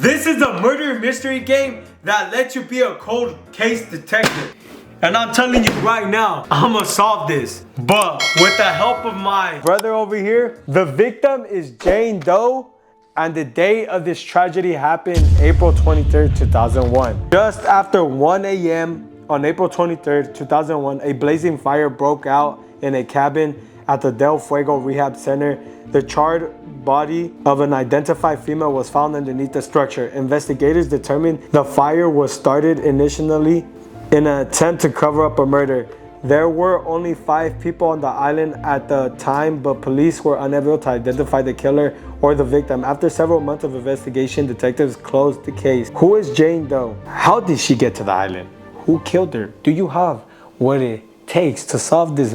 This is the murder mystery game that lets you be a cold case detective. And I'm telling you right now, I'ma solve this. But with the help of my brother over here, the victim is Jane Doe, and the day of this tragedy happened April 23rd, 2001. Just after 1 a.m. on April 23rd, 2001, a blazing fire broke out in a cabin at the Del Fuego Rehab Center. The charred body of an identified female was found underneath the structure. Investigators determined the fire was started initially in an attempt to cover up a murder. There were only 5 people on the island at the time, but police were unable to identify the killer or the victim. After several months of investigation, detectives closed the case. Who is Jane Doe? How did she get to the island? Who killed her? Do you have what it takes to solve this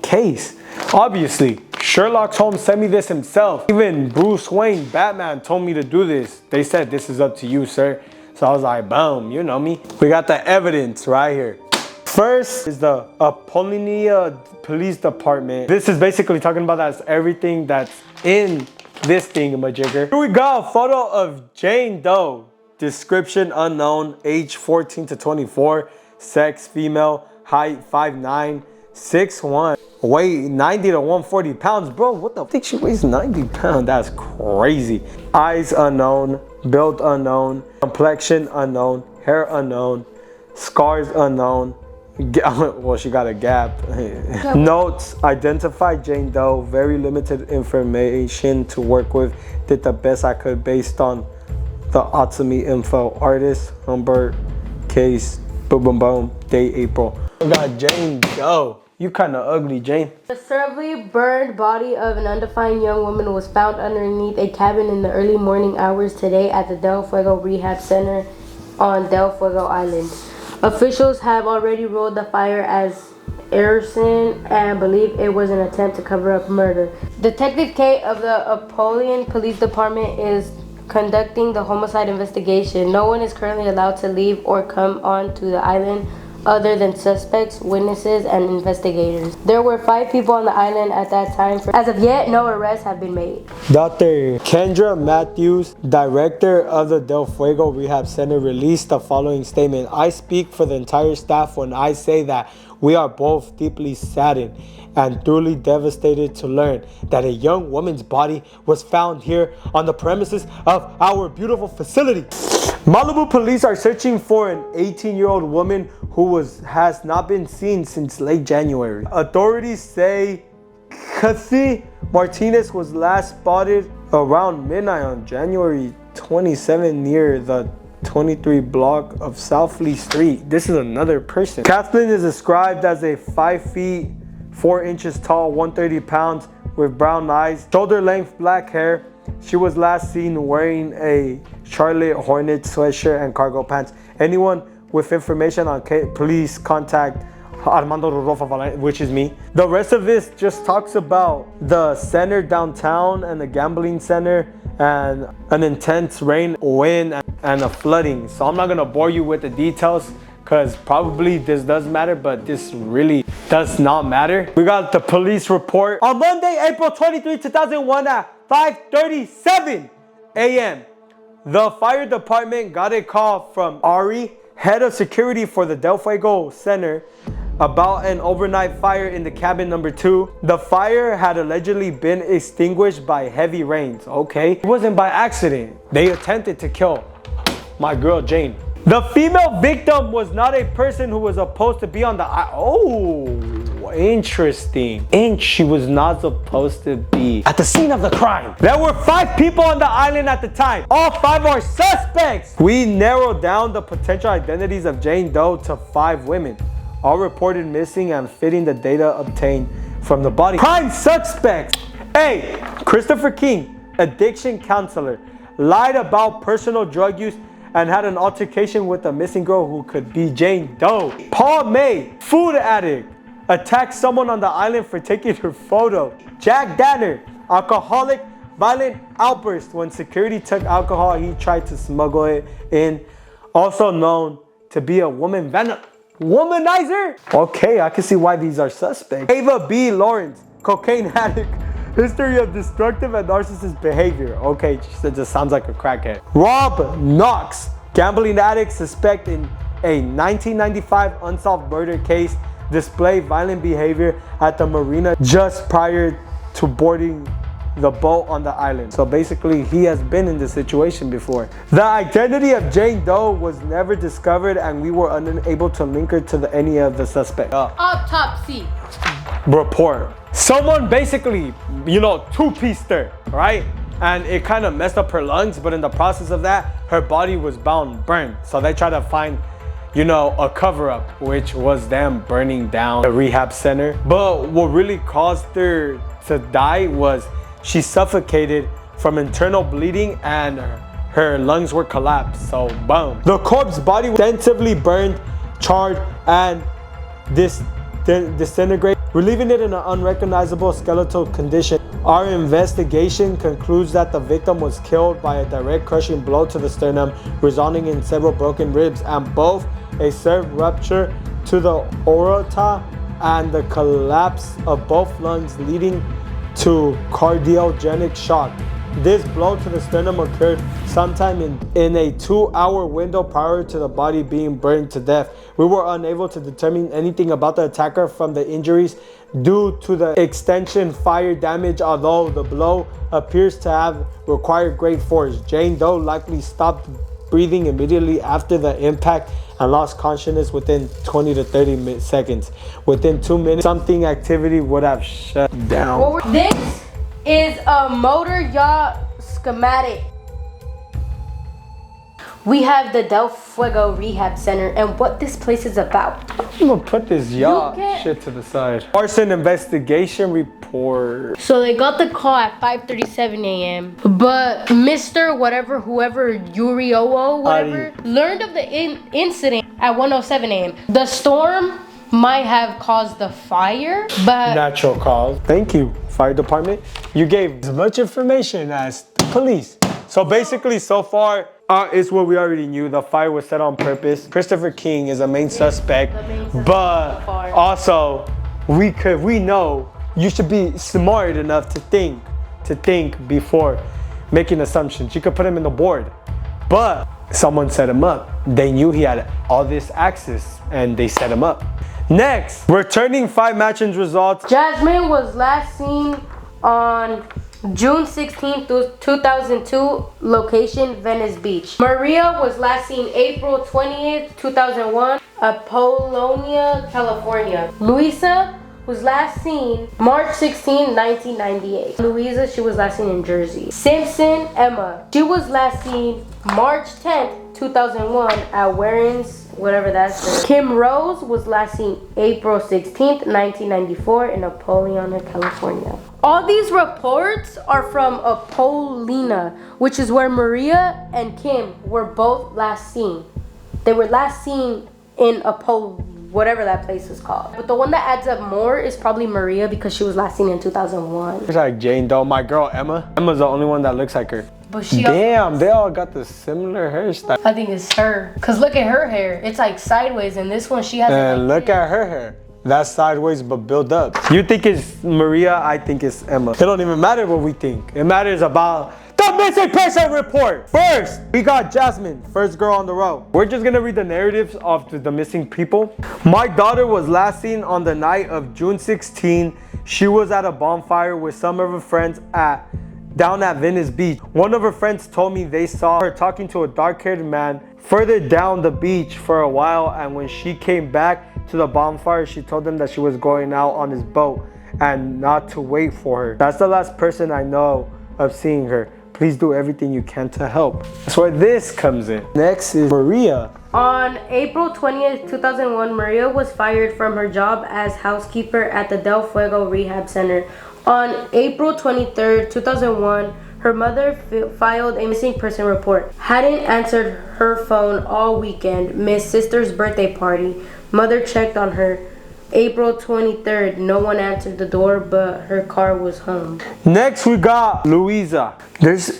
case? Obviously, Sherlock Holmes sent me this himself. Even Bruce Wayne, Batman, told me to do this. They said, this is up to you, sir. So I was like, boom, you know me. We got the evidence right here. First is the Apollonia Police Department. This is basically talking about that's everything that's in this thingamajigger. Here we got a photo of Jane Doe. Description unknown, age 14 to 24, sex female, height 5'9", 6'1", weight 90 to 140 pounds. Bro, what the? I think she weighs 90 pounds. That's crazy. Eyes unknown, build unknown, complexion unknown, hair unknown, scars unknown. Well, she got a gap. Notes: identify Jane Doe. Very limited information to work with. Did the best I could based on the autonomy info. Artist, number, case, boom, boom, boom. Date, April. I got Jane Doe. You kind of ugly, Jane. The severely burned body of an undefined young woman was found underneath a cabin in the early morning hours today at the Del Fuego Rehab Center on Del Fuego Island. Officials have already ruled the fire as arson and believe it was an attempt to cover up murder. Detective Kate of the Apollonia Police Department is conducting the homicide investigation. No one is currently allowed to leave or come onto the island other than suspects, witnesses, and investigators. There were 5 people on the island at that time. As of yet, no arrests have been made. Dr. Kendra Matthews, director of the Del Fuego Rehab Center, released the following statement. I speak for the entire staff when I say that we are both deeply saddened and truly devastated to learn that a young woman's body was found here on the premises of our beautiful facility. Malibu police are searching for an 18-year-old woman who has not been seen since late January. Authorities say Kathy Martinez was last spotted around midnight on January 27 near the 23 block of Southlee Street. This is another person. Kathleen is described as a 5 feet 4 inches tall, 130 pounds, with brown eyes, shoulder length black hair. She was last seen wearing a Charlotte Hornets sweatshirt and cargo pants. Anyone with information on please contact Armando Rodolfo Valente, which is me. The rest of this just talks about the center downtown and the gambling center and an intense rain, wind, and a flooding. So I'm not gonna bore you with the details because probably this does matter, but this really does not matter. We got the police report. On Monday, April 23, 2001 at 5:37 a.m. The fire department got a call from Ari, head of security for the Del Fuego Center, about an overnight fire in the cabin number 2. The fire had allegedly been extinguished by heavy rains. Okay, it wasn't by accident. They attempted to kill my girl Jane. The female victim was not a person who was supposed to be on the island. Oh, interesting. And she was not supposed to be at the scene of the crime. There were 5 people on the island at the time. All 5 are suspects. We narrowed down the potential identities of Jane Doe to 5 women, all reported missing and fitting the data obtained from the body. Crime suspects. A. Christopher King, addiction counselor, lied about personal drug use and had an altercation with a missing girl who could be Jane Doe. Paul May, food addict, attacked someone on the island for taking her photo. Jack Danner, alcoholic, violent outburst. When security took alcohol, he tried to smuggle it in. Also known to be a womanizer. Okay, I can see why these are suspects. Ava B. Lawrence, cocaine addict, History of destructive and narcissist behavior. Okay, she just sounds like a crackhead. Rob Knox, gambling addict suspect in a 1995 unsolved murder case, displayed violent behavior at the marina just prior to boarding the boat on the island. So basically, he has been in this situation before. The identity of Jane Doe was never discovered, and we were unable to link her to any of the suspects. Autopsy report. Someone basically, two-pieced her, right? And it kind of messed up her lungs, but in the process of that, her body was burned. So they tried to find, a cover-up, which was them burning down the rehab center. But what really caused her to die was she suffocated from internal bleeding and her lungs were collapsed. So boom. The corpse body was extensively burned, charred, and disintegrated, relieving it in an unrecognizable skeletal condition. Our investigation concludes that the victim was killed by a direct crushing blow to the sternum, resulting in several broken ribs and both a severe rupture to the aorta and the collapse of both lungs, leading to cardiogenic shock. This blow to the sternum occurred sometime in a 2-hour window prior to the body being burned to death. We were unable to determine anything about the attacker from the injuries due to the extension fire damage, although the blow appears to have required great force. Jane Doe likely stopped breathing immediately after the impact and lost consciousness within 20 to 30 seconds. Within 2 minutes, something activity would have shut down. This is a motor yacht schematic. We have the Del Fuego Rehab Center and what this place is about. I'm gonna put this yacht shit to the side. Arson investigation report. So they got the call at 5:37 a.m. But Mr. whoever Urioo, learned of the incident at 1:07 a.m. The storm might have caused the fire, but natural cause. Thank you, fire department. You gave as much information as the police. So basically, so far, it's what we already knew. The fire was set on purpose. Christopher King is a main suspect, but also we know you should be smart enough to think before making assumptions. You could put him in the board, but someone set him up. They knew he had all this access, and they set him up. Next, returning 5 matching results. Jasmine was last seen on June 16, 2002, location Venice Beach. Maria was last seen April 20th, 2001, Apollonia, California. Luisa was last seen March 16, 1998. Louisa, she was last seen in Jersey. Simpson Emma, she was last seen March 10th, 2001 at Warren's, whatever that's. Kim Rose was last seen April 16th, 1994 in Apollonia, California. All these reports are from Apollina, which is where Maria and Kim were both last seen. They were last seen in whatever that place is called. But the one that adds up more is probably Maria because she was last seen in 2001. It's like Jane Doe. My girl Emma. Emma's the only one that looks like her. But she damn, they all got the similar hairstyle. I think it's her. Cause look at her hair. It's like sideways, and this one she has. And look at her hair. That's sideways but built up. You think it's Maria, I think it's Emma. It don't even matter what we think. It matters about the missing person report. First, we got Jasmine, first girl on the row. We're just gonna read the narratives of the missing people. My daughter was last seen on the night of June 16. She was at a bonfire with some of her friends down at Venice Beach. One of her friends told me they saw her talking to a dark-haired man further down the beach for a while, and when she came back to the bonfire, she told them that she was going out on his boat and not to wait for her. That's the last person I know of seeing her. Please do everything you can to help. That's where this comes in. Next is Maria. On April 20th, 2001, Maria was fired from her job as housekeeper at the Del Fuego Rehab Center. On April 23rd, 2001, her mother filed a missing person report. Hadn't answered her phone all weekend. Missed sister's birthday party. Mother checked on her April 23rd, no one answered the door, but her car was hung. Next, we got Louisa.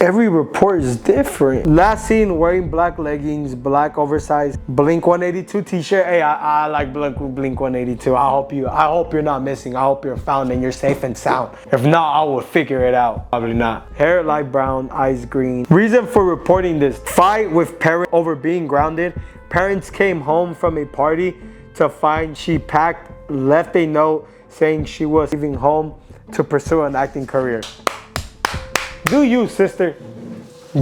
Every report is different. Last seen wearing black leggings, black oversized Blink 182 t-shirt. Hey, I like Blink 182. I hope you're not missing. I hope you're found and you're safe and sound. If not, I will figure it out. Probably not. Hair light brown, eyes green. Reason for reporting this: fight with parent over being grounded. Parents came home from a party to find she left a note saying she was leaving home to pursue an acting career. Do you, sister?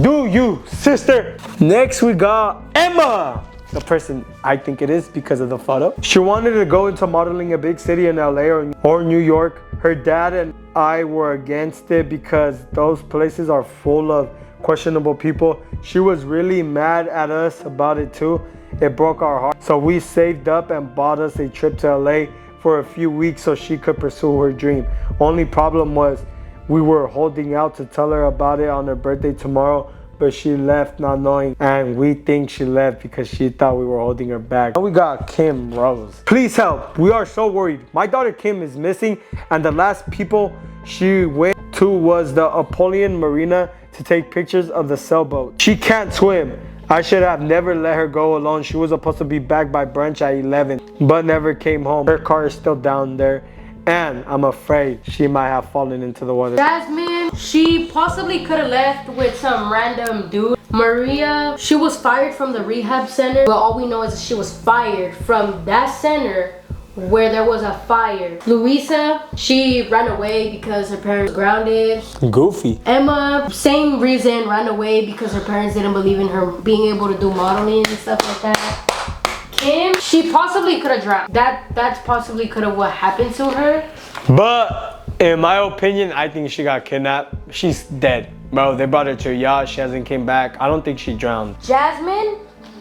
Do you, sister? Next, we got Emma. The person I think it is because of the photo. She wanted to go into modeling a big city in LA or New York. Her dad and I were against it because those places are full of questionable people. She was really mad at us about it too. It broke our heart. So we saved up and bought us a trip to LA for a few weeks so she could pursue her dream. Only problem was we were holding out to tell her about it on her birthday tomorrow, but she left not knowing, and we think she left because she thought we were holding her back. Now we got Kim Rose. Please help. We are so worried. My daughter Kim is missing, and the last people she went to was the Apollyon Marina to take pictures of the sailboat. She can't swim. I should have never let her go alone. She was supposed to be back by brunch at 11, but never came home. Her car is still down there, and I'm afraid she might have fallen into the water. Jasmine, she possibly could have left with some random dude. Maria, she was fired from the rehab center, but all we know is that she was fired from that center where there was a fire. Louisa, she ran away because her parents were grounded. Goofy. Emma, same reason, ran away because her parents didn't believe in her being able to do modeling and stuff like that. Kim, she possibly could have drowned. That's possibly could have what happened to her. But in my opinion, I think she got kidnapped. She's dead. Bro, they brought her to a yacht. She hasn't came back. I don't think she drowned. Jasmine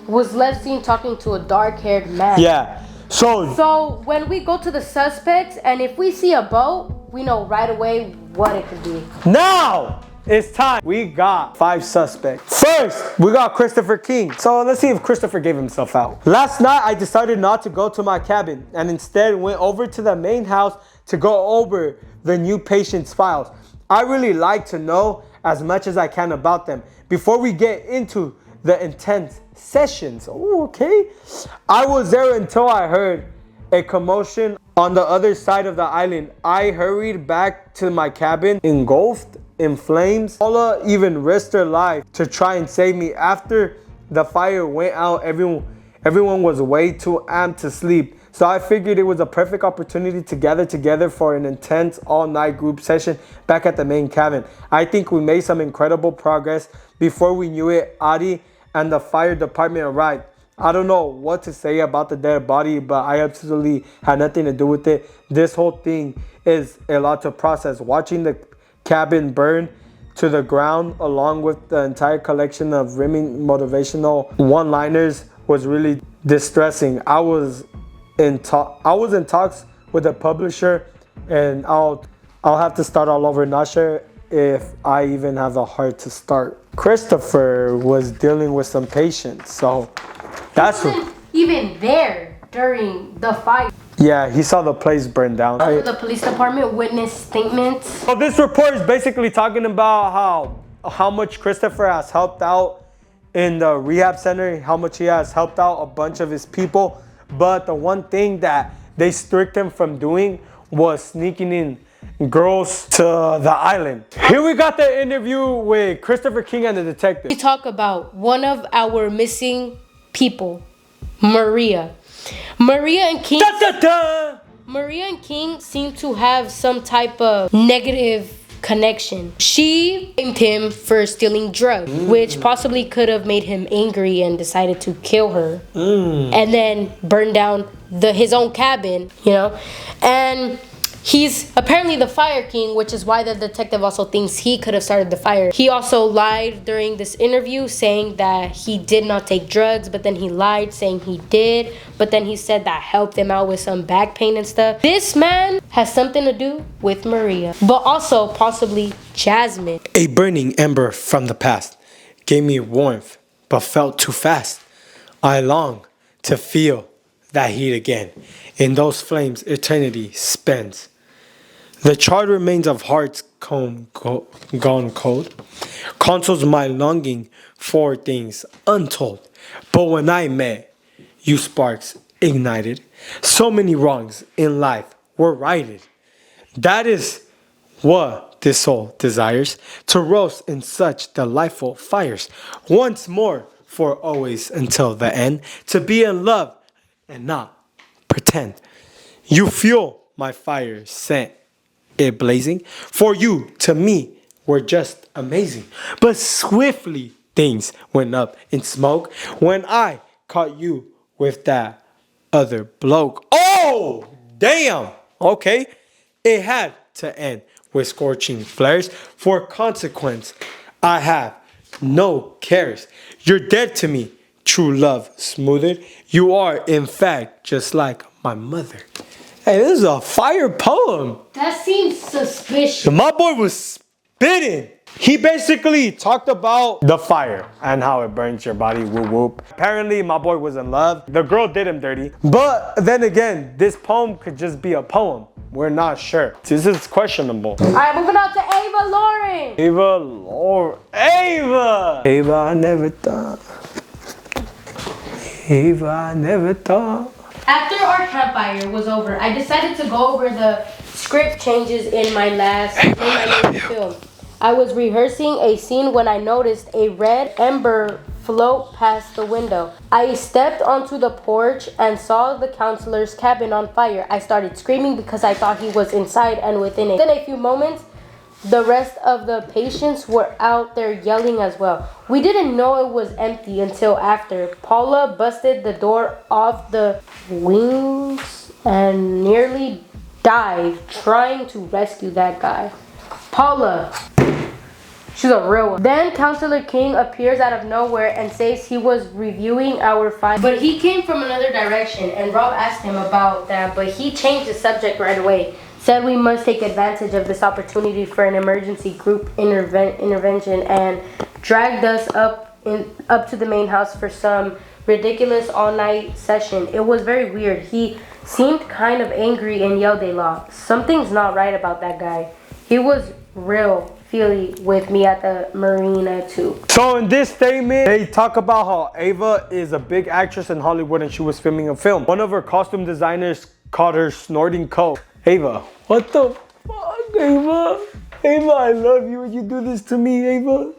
was left seen talking to a dark-haired man. Yeah. So when we go to the suspects and if we see a boat, we know right away what it could be. Now it's time. We got 5 suspects. First, we got Christopher King. So let's see if Christopher gave himself out. Last night, I decided not to go to my cabin and instead went over to the main house to go over the new patient's files. I really like to know as much as I can about them before we get into the intense sessions. Oh, okay. I was there until I heard a commotion on the other side of the island. I hurried back to my cabin, engulfed in flames. Paula even risked her life to try and save me. After the fire went out, everyone was way too amped to sleep. So I figured it was a perfect opportunity to gather together for an intense all-night group session back at the main cabin. I think we made some incredible progress. Before we knew it, Adi and the fire department arrived. I don't know what to say about the dead body, but I absolutely had nothing to do with it. This whole thing is a lot to process. Watching the cabin burn to the ground along with the entire collection of rimming motivational one-liners was really distressing. I was in talks with the publisher, and I'll have to start all over. Not sure if I even have the heart to start. Christopher was dealing with some patients, so that's even there during the fight. Yeah, he saw the place burn down. The police department witnessed statements. So this report is basically talking about how much Christopher has helped out in the rehab center, how much he has helped out a bunch of his people. But the one thing that they strict him from doing was sneaking in girls to the island. Here we got the interview with Christopher King and the detective. We talk about one of our missing people, Maria. Maria and King. Maria and King seem to have some type of negative connection. She blamed him for stealing drugs, which possibly could have made him angry and decided to kill her, and then burn down his own cabin, you know. And he's apparently the Fire King, which is why the detective also thinks he could have started the fire. He also lied during this interview, saying that he did not take drugs, but then he lied saying he did, but then he said that helped him out with some back pain and stuff. This man has something to do with Maria, but also possibly Jasmine. A burning ember from the past gave me warmth, but felt too fast. I long to feel that heat again. In those flames, eternity spends. The charred remains of hearts gone cold. Consoles my longing for things untold. But when I met you, sparks ignited. So many wrongs in life were righted. That is what this soul desires, to roast in such delightful fires. Once more, for always until the end, to be in love and not pretend. You fuel my fire, set it blazing. For you, to me, were just amazing. But swiftly things went up in smoke when I caught you with that other bloke. Oh, damn. Okay. It had to end with scorching flares. For consequence, I have no cares. You're dead to me, true love smoothed. You are, in fact, just like my mother. Hey, this is a fire poem. That seems suspicious. My boy was spitting. He basically talked about the fire and how it burns your body, whoop whoop. Apparently, my boy was in love. The girl did him dirty. But then again, this poem could just be a poem. We're not sure. This is questionable. All right, moving on to Ava Lauren. Ava, I never thought. Ava, I never thought. After our campfire was over, I decided to go over the script changes in my latest film. I was rehearsing a scene when I noticed a red ember float past the window. I stepped onto the porch and saw the counselor's cabin on fire. I started screaming because I thought he was inside, and within a few moments, the rest of the patients were out there yelling as well. We didn't know it was empty until after. Paula busted the door off the wings and nearly died trying to rescue that guy. Paula, she's a real one. Then Counselor King appears out of nowhere and says he was reviewing our file. But he came from another direction, and Rob asked him about that, but he changed the subject right away. Said we must take advantage of this opportunity for an emergency group intervention, and dragged us up to the main house for some ridiculous all-night session. It was very weird. He seemed kind of angry and yelled a lot. Something's not right about that guy. He was real feely with me at the marina too. So in this statement, they talk about how Ava is a big actress in Hollywood and she was filming a film. One of her costume designers caught her snorting coke. Ava, what the fuck, Ava? Ava, I love you and you do this to me, Ava.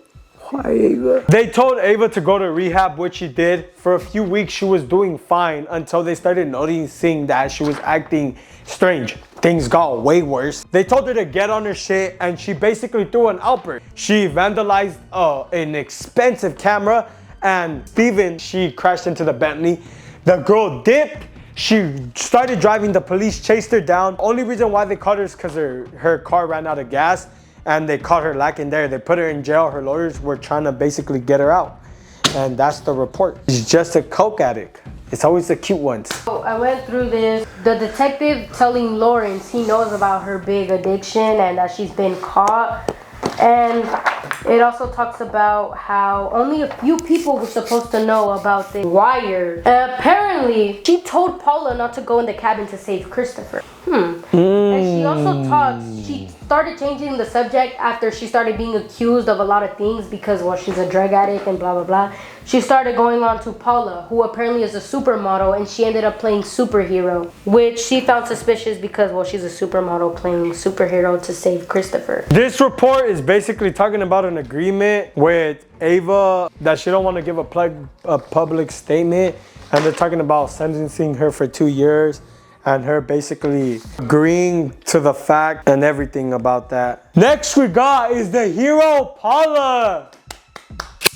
Why, Ava? They told Ava to go to rehab, which she did. For a few weeks, she was doing fine until they started noticing that she was acting strange. Things got way worse. They told her to get on her shit and she basically threw an outburst. She vandalized an expensive camera, and Steven, she crashed into the Bentley. The girl dipped. She started driving. The police chased her down. Only reason why they caught her is because her car ran out of gas, and they caught her lacking there. They put her in jail. Her lawyers were trying to basically get her out. And that's the report. She's just a coke addict. It's always the cute ones. So I went through this. The detective telling Lawrence he knows about her big addiction and that she's been caught. And it also talks about how only a few people were supposed to know about the wire. Apparently, she told Paula not to go in the cabin to save Christopher. And she also she started changing the subject after she started being accused of a lot of things because, well, she's a drug addict and blah, blah, blah. She started going on to Paula, who apparently is a supermodel, and she ended up playing superhero, which she found suspicious because, well, she's a supermodel playing superhero to save Christopher. This report is basically talking about an agreement with Ava that she don't want to give a public statement, and they're talking about sentencing her for 2 years and her basically agreeing to the fact and everything about that. Next we got is the hero Paula.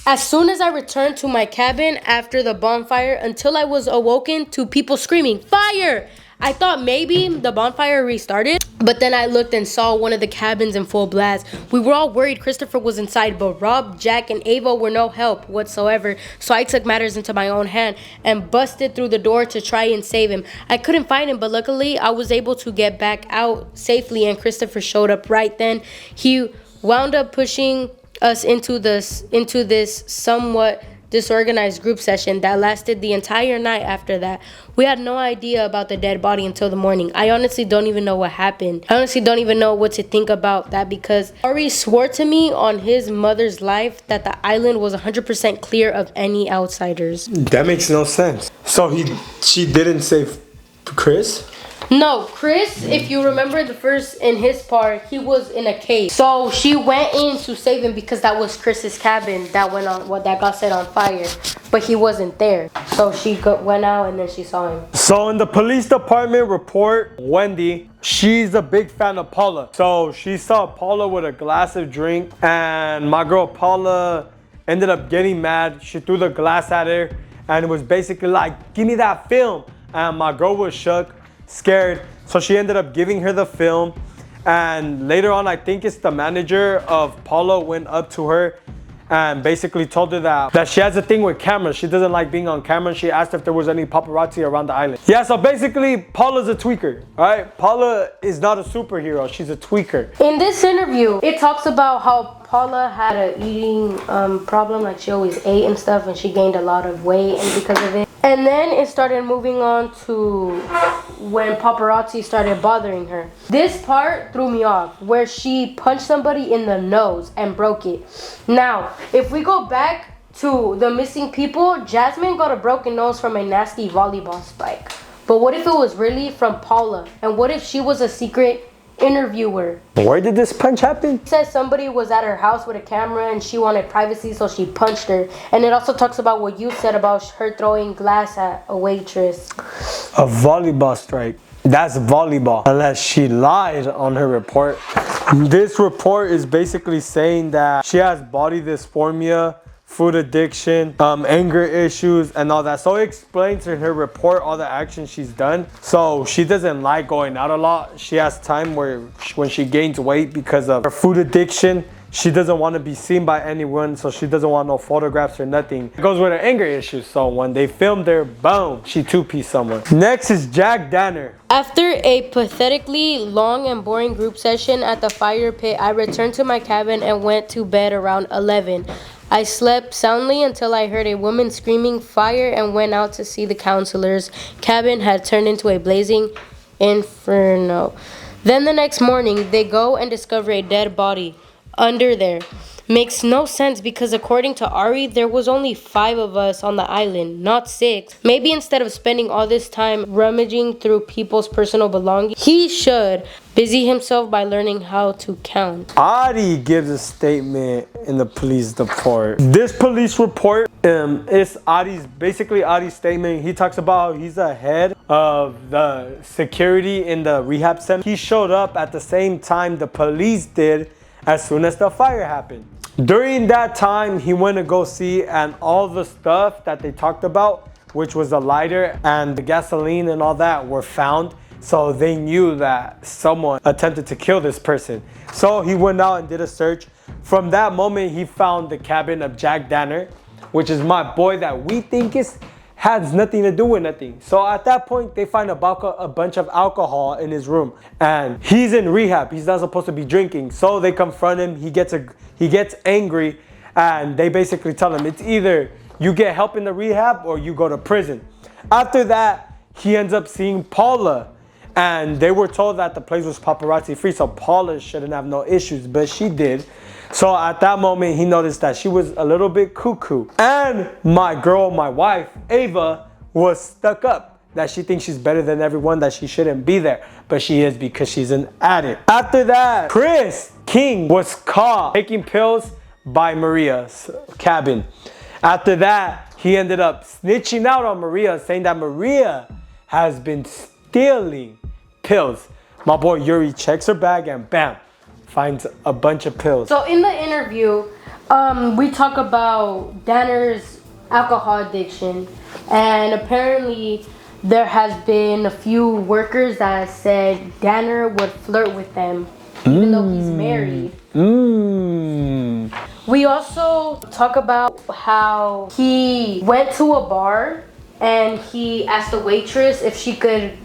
As soon as I returned to my cabin after the bonfire, until I was awoken to people screaming, "Fire!" I thought maybe the bonfire restarted, but then I looked and saw one of the cabins in full blast. We were all worried Christopher was inside, but Rob, Jack, and Ava were no help whatsoever, so I took matters into my own hand and busted through the door to try and save him. I couldn't find him, but luckily I was able to get back out safely, and Christopher showed up right then. He wound up pushing us into this somewhat disorganized group session that lasted the entire night after that. We had no idea about the dead body until the morning. I honestly don't even know what happened. I honestly don't even know what to think about that because Ari swore to me on his mother's life that the island was 100% clear of any outsiders. That makes no sense. So she didn't save Chris? No, Chris, if you remember in his part, he was in a cave. So she went in to save him because that was Chris's cabin that got set on fire. But he wasn't there. So she went out and then she saw him. So in the police department report, Wendy, she's a big fan of Paula. So she saw Paula with a glass of drink and my girl Paula ended up getting mad. She threw the glass at her and it was basically like, give me that film. And my girl was shook, scared. So she ended up giving her the film. And later on, I think it's the manager of Paula went up to her and basically told her that she has a thing with cameras. She doesn't like being on camera. She asked if there was any paparazzi around the island. Yeah, so basically, Paula's a tweaker, all right? Paula is not a superhero. She's a tweaker. In this interview, it talks about how Paula had an eating problem. Like she always ate and stuff and she gained a lot of weight and because of it. And then it started moving on to when paparazzi started bothering her. This part threw me off, where she punched somebody in the nose and broke it. Now, if we go back to the missing people, Jasmine got a broken nose from a nasty volleyball spike. But what if it was really from Paula? And what if she was a secret interviewer? Where did this punch happen? It says somebody was at her house with a camera and she wanted privacy, so she punched her. And it also talks about what you said about her throwing glass at a waitress. A volleyball strike. That's volleyball, unless she lied on her report. This report is basically saying that she has body dysmorphia, food addiction, anger issues, and all that. So it explains in her report all the actions she's done. So she doesn't like going out a lot. She has time when she gains weight because of her food addiction. She doesn't want to be seen by anyone, so she doesn't want no photographs or nothing. It goes with her anger issues. So when they filmed her, boom, she two-pieced someone. Next is Jack Danner. After a pathetically long and boring group session at the fire pit, I returned to my cabin and went to bed around 11. I slept soundly until I heard a woman screaming fire and went out to see the counselor's cabin had turned into a blazing inferno. Then the next morning, they go and discover a dead body under there. Makes no sense because according to Ari, there was only 5 of us on the island, not 6. Maybe instead of spending all this time rummaging through people's personal belongings, he should busy himself by learning how to count. Ari gives a statement in the police report. This police report is basically Ari's statement. He talks about he's the head of the security in the rehab center. He showed up at the same time the police did as soon as the fire happened. During that time, he went to go see, and all the stuff that they talked about, which was the lighter and the gasoline and all that, were found. So they knew that someone attempted to kill this person. So he went out and did a search. From that moment, he found the cabin of Jack Danner, which is my boy that we think has nothing to do with nothing. So at that point, they find a bunch of alcohol in his room, and he's in rehab. He's not supposed to be drinking. So they confront him. He gets angry, and they basically tell him it's either you get help in the rehab or you go to prison. After that, he ends up seeing Paula, and they were told that the place was paparazzi free, so Paula shouldn't have no issues, but she did. So at that moment, he noticed that she was a little bit cuckoo. And my wife, Ava, was stuck up. That she thinks she's better than everyone, that she shouldn't be there. But she is because she's an addict. After that, Chris King was caught taking pills by Maria's cabin. After that, he ended up snitching out on Maria, saying that Maria has been stealing pills. My boy Yuri checks her bag and bam, finds a bunch of pills. So in the interview, we talk about Danner's alcohol addiction, and apparently there has been a few workers that said Danner would flirt with them even though he's married. We also talk about how he went to a bar and he asked the waitress if she could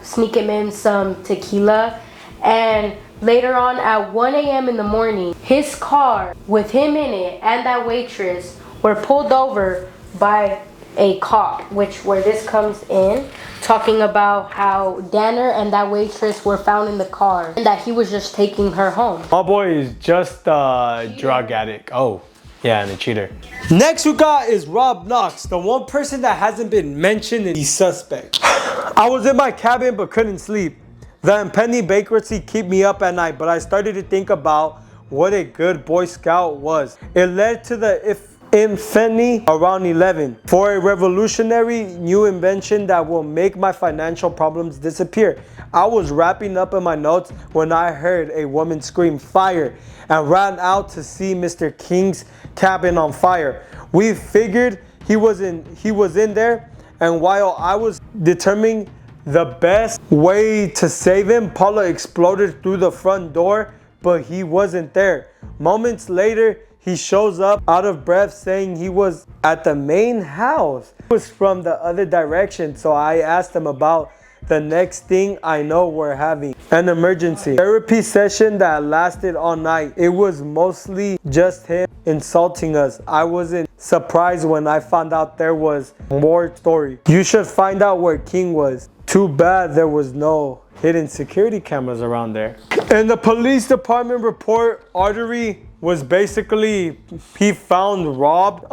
sneak him in some tequila, and later on at 1 a.m. in the morning, his car with him in it and that waitress were pulled over by a cop, where this comes in, talking about how Danner and that waitress were found in the car and that he was just taking her home. My boy is just a drug addict. Oh, yeah, and a cheater. Next we got is Rob Knox, the one person that hasn't been mentioned in the suspect. I was in my cabin but couldn't sleep. The impending bankruptcy kept me up at night, but I started to think about what a good Boy Scout was. It led to the epiphany around 11 for a revolutionary new invention that will make my financial problems disappear. I was wrapping up in my notes when I heard a woman scream fire and ran out to see Mr. King's cabin on fire. We figured he was in there, and while I was determining the best way to save him, Paula exploded through the front door, but he wasn't there. Moments later, he shows up out of breath saying he was at the main house. He was from the other direction, so I asked him about the next thing I know we're having an emergency therapy session that lasted all night. It was mostly just him insulting us. I wasn't surprised when I found out there was more story. You should find out where King was. Too bad there was no hidden security cameras around there. In the police department report, Artery was basically, he found Rob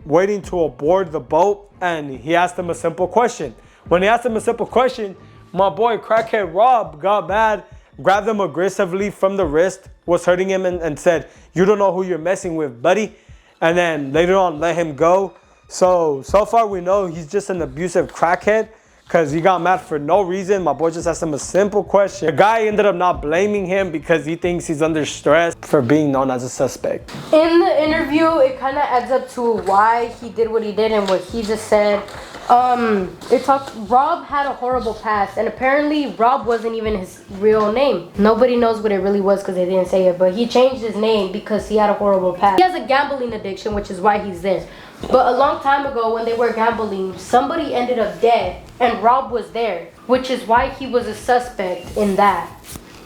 waiting to aboard the boat, and he asked him a simple question. When he asked him a simple question, my boy crackhead Rob got mad, grabbed him aggressively from the wrist, was hurting him, and said, "You don't know who you're messing with, buddy." And then later on let him go. So far we know he's just an abusive crackhead, because he got mad for no reason. My boy just asked him a simple question. The guy ended up not blaming him because he thinks he's under stress for being known as a suspect. In the interview, it kind of adds up to why he did what he did and what he just said. Rob had a horrible past, and apparently Rob wasn't even his real name. Nobody knows what it really was because they didn't say it, but he changed his name because he had a horrible past. He has a gambling addiction, which is why he's there. But a long time ago, when they were gambling, somebody ended up dead, and Rob was there, which is why he was a suspect in that,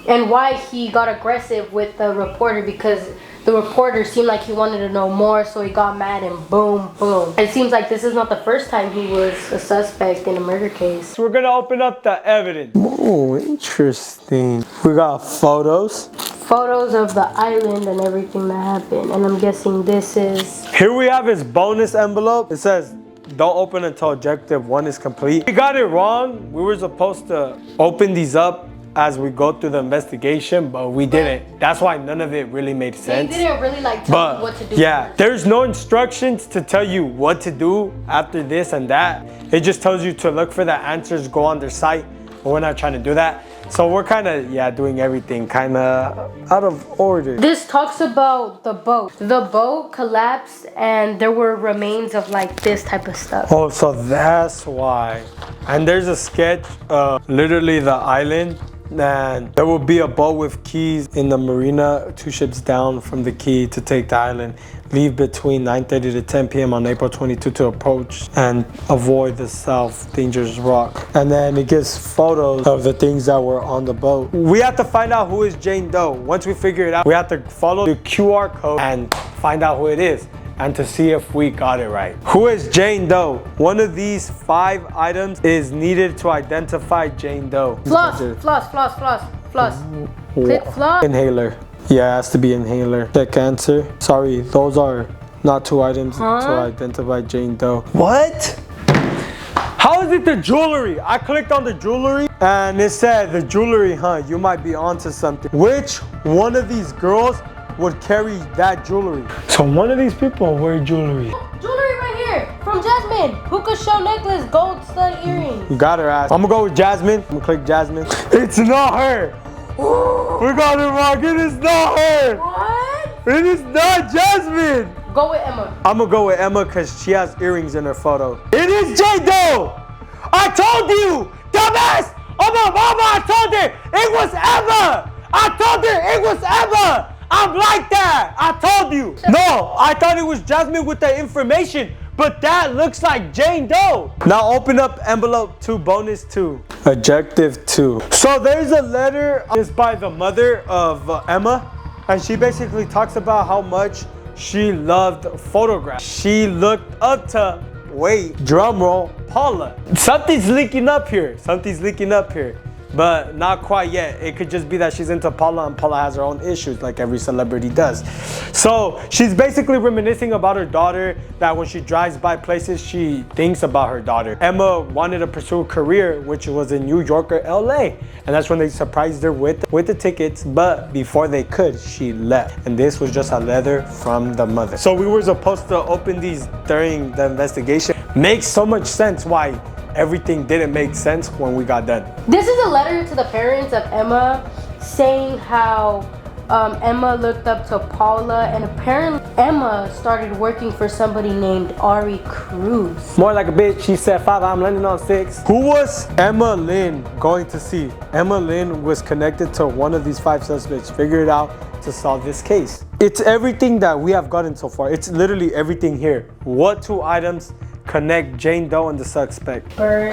and why he got aggressive with the reporter, because the reporter seemed like he wanted to know more, so he got mad and boom, boom. It seems like this is not the first time he was a suspect in a murder case. So we're gonna open up the evidence. Oh, interesting. We got photos. Photos of the island and everything that happened, and I'm guessing this is... Here we have his bonus envelope. It says, don't open until objective 1 is complete. We got it wrong. We were supposed to open these up as we go through the investigation, but we didn't. That's why none of it really made sense. They didn't really tell you what to do. Yeah, there's no instructions to tell you what to do after this and that. It just tells you to look for the answers, go on their site, but we're not trying to do that. So we're kind of, doing everything kind of out of order. This talks about the boat. The boat collapsed and there were remains of this type of stuff. Oh, so that's why. And there's a sketch of literally the island. And there will be a boat with keys in the marina 2 ships down from the quay to take the island. Leave between 9:30 to 10 p.m. on April 22 to approach and avoid the South Dangerous Rock. And then it gives photos of the things that were on the boat. We have to find out who is Jane Doe. Once we figure it out, we have to follow the QR code and find out who it is, and to see if we got it right. Who is Jane Doe? One of these 5 items is needed to identify Jane Doe. Floss. Click floss. Inhaler. Yeah, it has to be inhaler. Check answer. Sorry, those are not 2 items to identify Jane Doe. What? How is it the jewelry? I clicked on the jewelry and it said the jewelry, you might be onto something. Which one of these girls would carry that jewelry? So one of these people wear jewelry. Jewelry right here from Jasmine. Hookah shell necklace, gold stud earrings. You got her ass. I'm gonna go with Jasmine. I'm gonna click Jasmine. It's not her. We got it wrong. It is not her. What? It is not Jasmine. Go with Emma. I'm gonna go with Emma because she has earrings in her photo. It is Jane Doe. I told you, dumbass. Oh my mama, I told her it was Emma. I told her it was Emma. I'm like that. I told you. No, I thought it was Jasmine with the information, but that looks like Jane Doe. Now open up envelope 2, bonus 2. Objective 2. So there's a letter. It's by the mother of Emma, and she basically talks about how much she loved photographs. She looked up to wait, drum roll, Paula. Something's leaking up here. Something's leaking up here. But not quite yet. It could just be that she's into Paula and Paula has her own issues like every celebrity does. So she's basically reminiscing about her daughter, that when she drives by places, she thinks about her daughter. Emma wanted to pursue a career, which was in New York or LA. And that's when they surprised her with the tickets. But before they could, she left. And this was just a letter from the mother. So we were supposed to open these during the investigation. Makes so much sense why everything didn't make sense when we got done. This is a letter to the parents of Emma saying how Emma looked up to Paula, and apparently Emma started working for somebody named Ari Cruz. More like a bitch. She said 5, I'm landing on 6. Who was Emma Lynn going to see? Emma Lynn was connected to one of these 5 suspects. Figure it out to solve this case. It's everything that we have gotten so far. It's literally everything here. What 2 items connect Jane Doe and the suspect? Burn.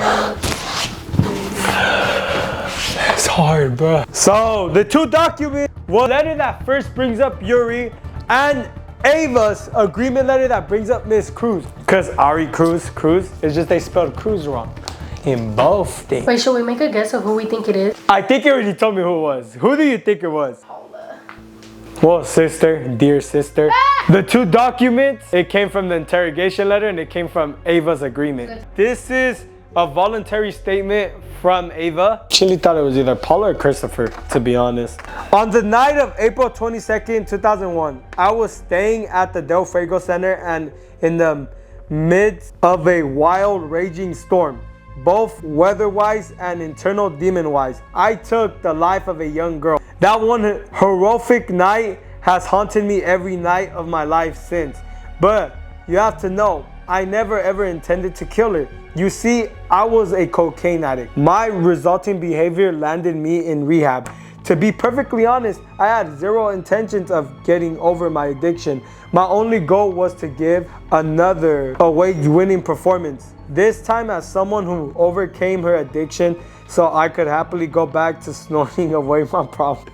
It's hard, bro. So the 2 documents, one letter that first brings up Yuri and Ava's agreement letter that brings up Miss Cruz. Because Ari Cruz, it's just they spelled Cruz wrong in both things. Wait, should we make a guess of who we think it is? I think you already told me who it was. Who do you think it was? Paula. Well, sister, dear sister. The 2 documents, it came from the interrogation letter and it came from Ava's agreement. This is a voluntary statement from Ava. Chili thought it was either Paula or Christopher, to be honest. On the night of April 22nd, 2001, I was staying at the Del Fuego Center and in the midst of a wild raging storm, both weather-wise and internal demon-wise. I took the life of a young girl. That one horrific night has haunted me every night of my life since. But you have to know, I never ever intended to kill her. You see, I was a cocaine addict. My resulting behavior landed me in rehab. To be perfectly honest, I had 0 intentions of getting over my addiction. My only goal was to give another award-winning performance. This time as someone who overcame her addiction so I could happily go back to snorting away my problem.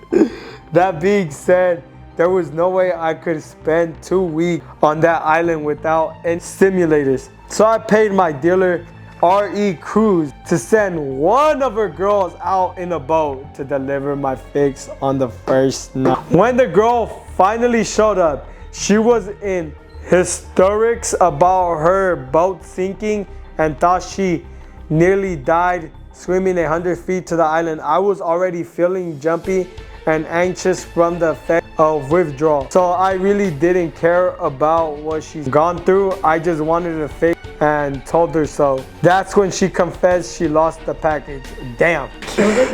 That being said, there was no way I could spend 2 weeks on that island without any stimulators. So I paid my dealer, R.E. Cruz, to send one of her girls out in a boat to deliver my fix on the first night. When the girl finally showed up, she was in hysterics about her boat sinking and thought she nearly died swimming 100 feet to the island. I was already feeling jumpy and anxious from the effect of withdrawal. So I really didn't care about what she's gone through. I just wanted to fix and told her so. That's when she confessed she lost the package. Damn.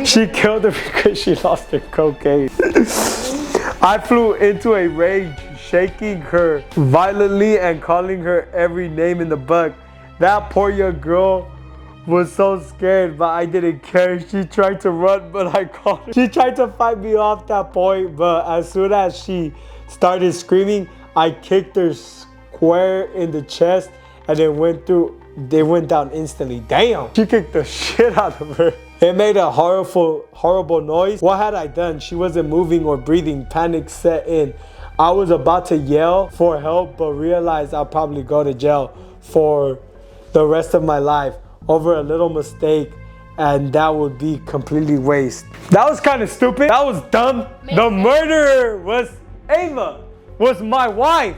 She killed her because she lost her cocaine. I flew into a rage, shaking her violently and calling her every name in the book. That poor young girl was so scared, but I didn't care. She tried to run, but I caught her. She tried to fight me off that point, but as soon as she started screaming, I kicked her square in the chest and it went down instantly. Damn, she kicked the shit out of her. It made a horrible noise. What had I done? She wasn't moving or breathing. Panic set in. I was about to yell for help, but realized I'll probably go to jail for the rest of my life over a little mistake, and that would be completely waste. That was kind of stupid. That was dumb. The murderer was Ava, was my wife.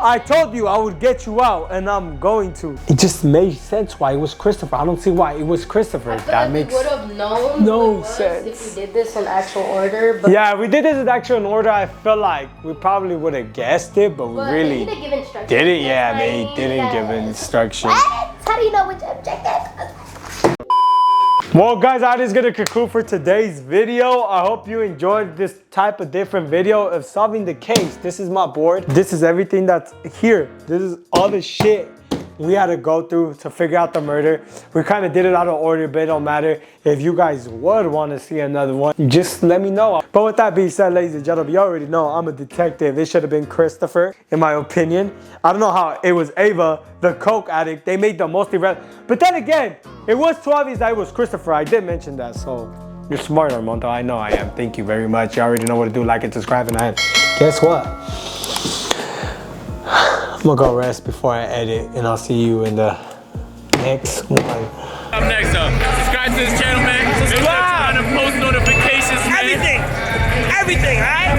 I told you I would get you out, and I'm going to. It just made sense why it was Christopher. I don't see why it was Christopher. That makes we would have known no sense if we did this in actual order. But yeah, we did this in actual order. I feel like we probably would have guessed it, but we really they didn't give instructions. didn't. Yeah, they didn't give instructions. How do you know which objective? Well, guys, that is gonna conclude for today's video. I hope you enjoyed this type of different video of solving the case. This is my board. This is everything that's here. This is all the shit we had to go through to figure out the murder. We kind of did it out of order, but it don't matter. If you guys would want to see another one, just let me know. But with that being said, ladies and gentlemen, you already know I'm a detective. It should have been Christopher, in my opinion. I don't know how it was Ava, the coke addict. They made the most irrelevant. But then again, it was too obvious that it was Christopher. I did mention that, so you're smart, Armando. I know I am. Thank you very much. You already know what to do. Like and subscribe, and I am. Guess what? gonna go rest before I edit, and I'll see you in the next one. Up next up, subscribe to this channel, man. Subscribe. Post notifications, man. Everything, alright?